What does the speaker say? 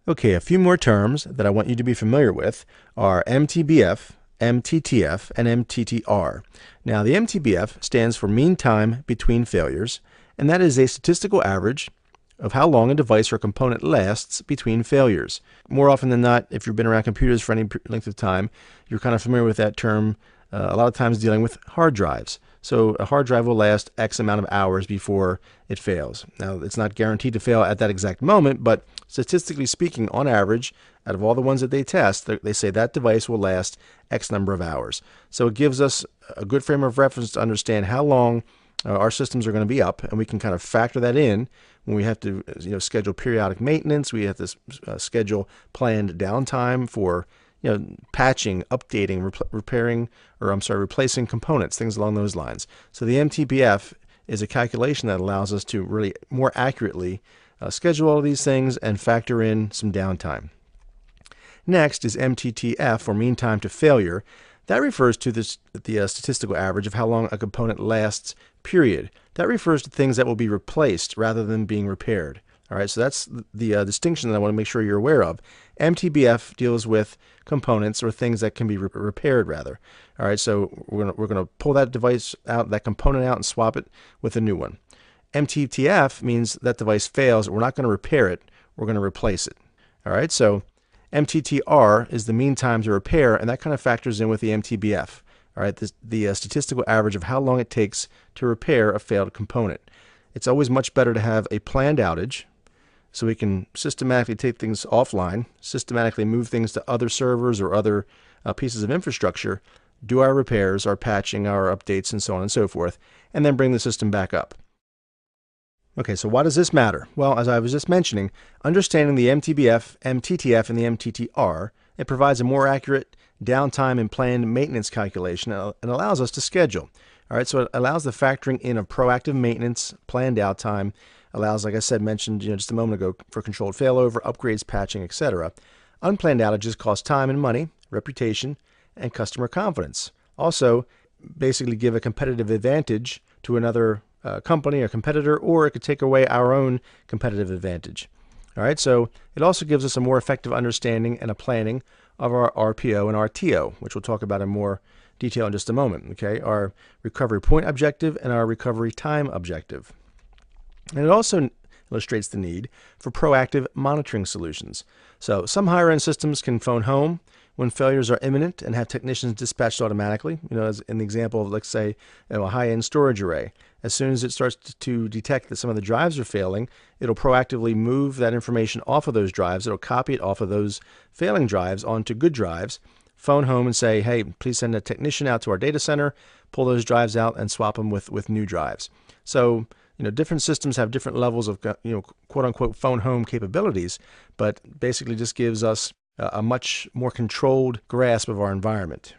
Okay, a few more terms that I want you to be familiar with are MTBF, MTTF, and MTTR. Now, the MTBF stands for mean time between failures, and that is a statistical average of how long a device or component lasts between failures. More often than not, if you've been around computers for any length of time, you're kind of familiar with that term, a lot of times dealing with hard drives. So a hard drive will last X amount of hours before it fails. Now, it's not guaranteed to fail at that exact moment, but statistically speaking, on average, out of all the ones that they test, they say that device will last X number of hours. So it gives us a good frame of reference to understand how long our systems are going to be up, and we can kind of factor that in when we have to schedule periodic maintenance. We have to schedule planned downtime for patching, updating, replacing components, things along those lines. So the MTBF is a calculation that allows us to really more accurately schedule all of these things and factor in some downtime. Next is MTTF, or mean time to failure. That refers to the statistical average of how long a component lasts, period. That refers to things that will be replaced rather than being repaired. All right, so that's the distinction that I want to make sure you're aware of. MTBF deals with components or things that can be repaired, rather. All right, so we're gonna pull that device out, that component out, and swap it with a new one. MTTF means that device fails. We're not going to repair it. We're going to replace it. All right, so MTTR is the mean time to repair, and that kind of factors in with the MTBF. All right, the statistical average of how long it takes to repair a failed component. It's always much better to have a planned outage, so we can systematically take things offline, systematically move things to other servers or other pieces of infrastructure, do our repairs, our patching, our updates, and so on and so forth, and then bring the system back up. Okay, so why does this matter? Well, as I was just mentioning, understanding the MTBF, MTTF, and the MTTR, it provides a more accurate downtime and planned maintenance calculation and allows us to schedule. All right, so it allows the factoring in of proactive maintenance, planned downtime, allows, like I said, mentioned just a moment ago, for controlled failover, upgrades, patching, etc. Unplanned outages cost time and money, reputation, and customer confidence. Also, basically give a competitive advantage to another company or competitor, or it could take away our own competitive advantage. All right, so it also gives us a more effective understanding and a planning of our RPO and RTO, which we'll talk about in more detail in just a moment. Okay, our recovery point objective and our recovery time objective. And it also illustrates the need for proactive monitoring solutions. So some higher-end systems can phone home when failures are imminent and have technicians dispatched automatically. As in the example of, let's say, a high-end storage array. As soon as it starts to detect that some of the drives are failing, it'll proactively move that information off of those drives. It'll copy it off of those failing drives onto good drives, phone home and say, hey, please send a technician out to our data center, pull those drives out and swap them with new drives. So different systems have different levels of, quote-unquote phone home capabilities, but basically just gives us a much more controlled grasp of our environment.